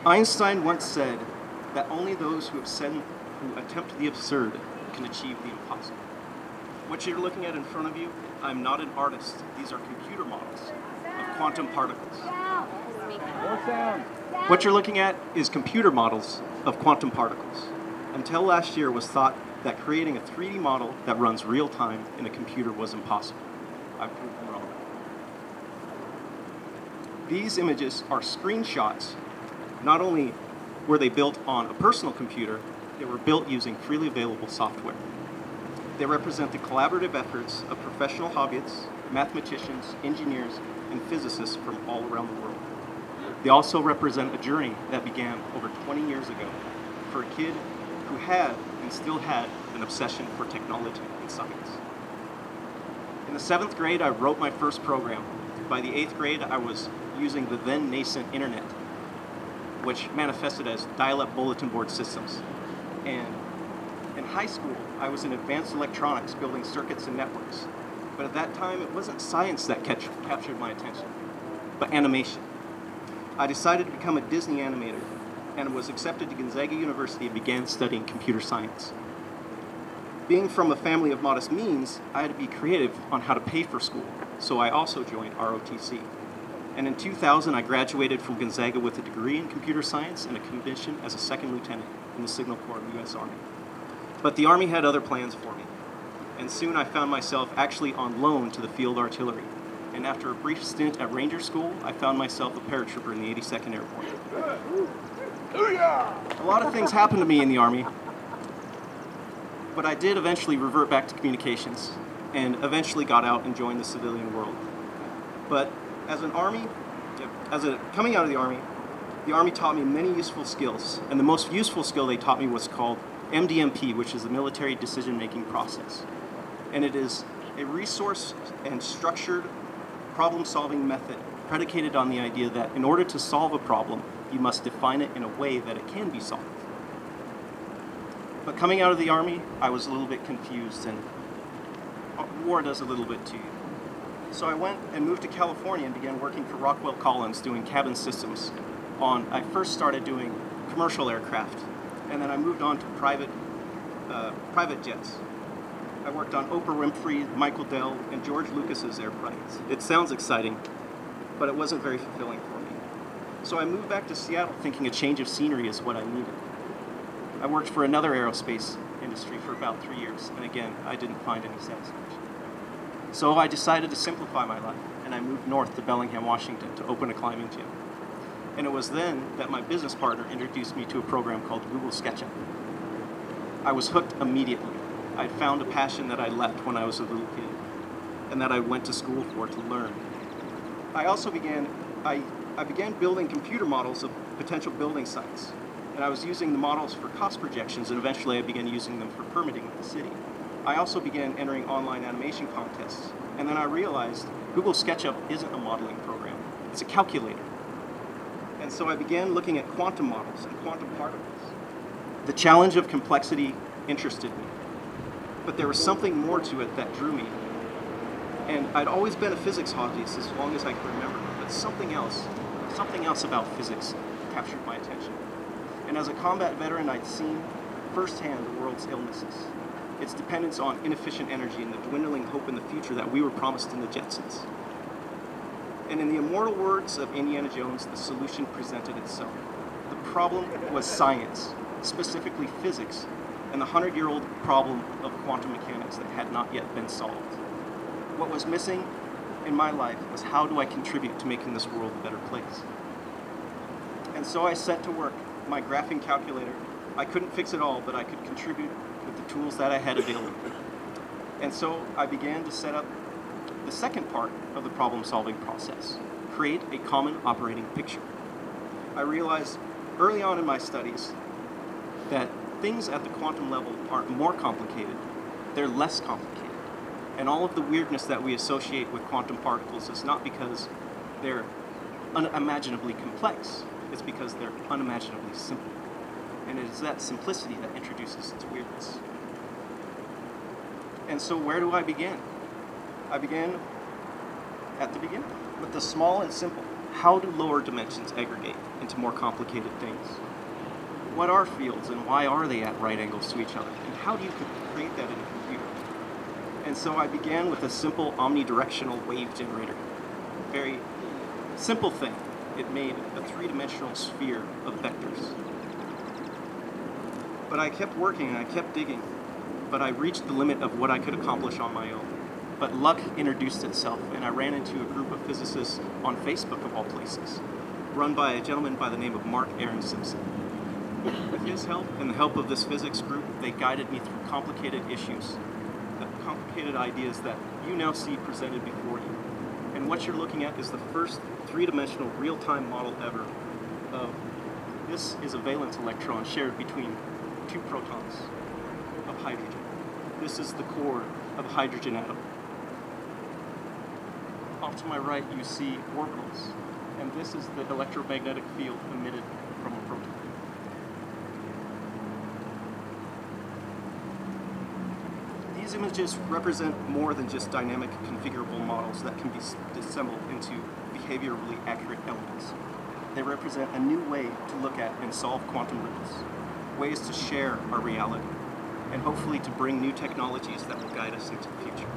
Einstein once said that only those who attempt the absurd can achieve the impossible. What you're looking at in front of you, I'm not an artist. These are computer models of quantum particles. More sound. What you're looking at is computer models of quantum particles. Until last year, it was thought that creating a 3D model that runs real time in a computer was impossible. I've proved them wrong. These images are screenshots. Not only were they built on a personal computer, they were built using freely available software. They represent the collaborative efforts of professional hobbyists, mathematicians, engineers, and physicists from all around the world. They also represent a journey that began over 20 years ago for a kid who had and still had an obsession for technology and science. In the 7th grade, I wrote my first program. By the 8th grade, I was using the then nascent internet, which manifested as dial-up bulletin board systems. And in high school, I was in advanced electronics, building circuits and networks. But at that time, it wasn't science that captured my attention, but animation. I decided to become a Disney animator and was accepted to Gonzaga University and began studying computer science. Being from a family of modest means, I had to be creative on how to pay for school, so I also joined ROTC. And in 2000, I graduated from Gonzaga with a degree in computer science and a commission as a second lieutenant in the Signal Corps of the U.S. Army. But the Army had other plans for me, and soon I found myself actually on loan to the Field Artillery. And after a brief stint at Ranger School, I found myself a paratrooper in the 82nd Airborne. A lot of things happened to me in the Army, but I did eventually revert back to communications and eventually got out and joined the civilian world. But as coming out of the Army taught me many useful skills, and the most useful skill they taught me was called MDMP, which is the military decision-making process. And it is a resource and structured problem-solving method predicated on the idea that in order to solve a problem, you must define it in a way that it can be solved. But coming out of the Army, I was a little bit confused, and war does a little bit to you. So I went and moved to California and began working for Rockwell Collins doing cabin systems. I first started doing commercial aircraft, and then I moved on to private jets. I worked on Oprah Winfrey, Michael Dell, and George Lucas's airplanes. It sounds exciting, but it wasn't very fulfilling for me. So I moved back to Seattle thinking a change of scenery is what I needed. I worked for another aerospace industry for about 3 years, and again, I didn't find any satisfaction. So I decided to simplify my life, and I moved north to Bellingham, Washington to open a climbing gym. And it was then that my business partner introduced me to a program called Google SketchUp. I was hooked immediately. I'd found a passion that I left when I was a little kid, and that I went to school for to learn. I began building computer models of potential building sites, and I was using the models for cost projections, and eventually I began using them for permitting with the city. I also began entering online animation contests, and then I realized Google SketchUp isn't a modeling program, it's a calculator. And so I began looking at quantum models and quantum particles. The challenge of complexity interested me, but there was something more to it that drew me. And I'd always been a physics hobbyist as long as I could remember, but something else about physics captured my attention. And as a combat veteran, I'd seen firsthand the world's illnesses, its dependence on inefficient energy, and the dwindling hope in the future that we were promised in the Jetsons. And in the immortal words of Indiana Jones, the solution presented itself. The problem was science, specifically physics, and the 100-year-old problem of quantum mechanics that had not yet been solved. What was missing in my life was how do I contribute to making this world a better place? And so I set to work. My graphing calculator, I couldn't fix it all, but I could contribute with the tools that I had available. And so I began to set up the second part of the problem-solving process, create a common operating picture. I realized early on in my studies that things at the quantum level aren't more complicated, they're less complicated. And all of the weirdness that we associate with quantum particles is not because they're unimaginably complex, it's because they're unimaginably simple. And it is that simplicity that introduces its weirdness. And so where do I begin? I began at the beginning with the small and simple. How do lower dimensions aggregate? into more complicated things. What are fields and why are they at right angles to each other? And how do you create that in a computer? And so I began with a simple omnidirectional wave generator. Very simple thing. It made a three-dimensional sphere of vectors. But I kept working and I kept digging, but I reached the limit of what I could accomplish on my own. But luck introduced itself, and I ran into a group of physicists on Facebook, of all places, run by a gentleman by the name of Mark Aaron Simpson. With his help and the help of this physics group, they guided me through complicated issues, complicated ideas that you now see presented before you. And what you're looking at is the first three-dimensional real-time model ever of this is a valence electron shared between two protons of hydrogen. This is the core of a hydrogen atom. Off to my right you see orbitals, and this is the electromagnetic field emitted from a proton. These images represent more than just dynamic configurable models that can be disassembled into behaviorally accurate elements. They represent a new way to look at and solve quantum riddles, ways to share our reality, and hopefully to bring new technologies that will guide us into the future.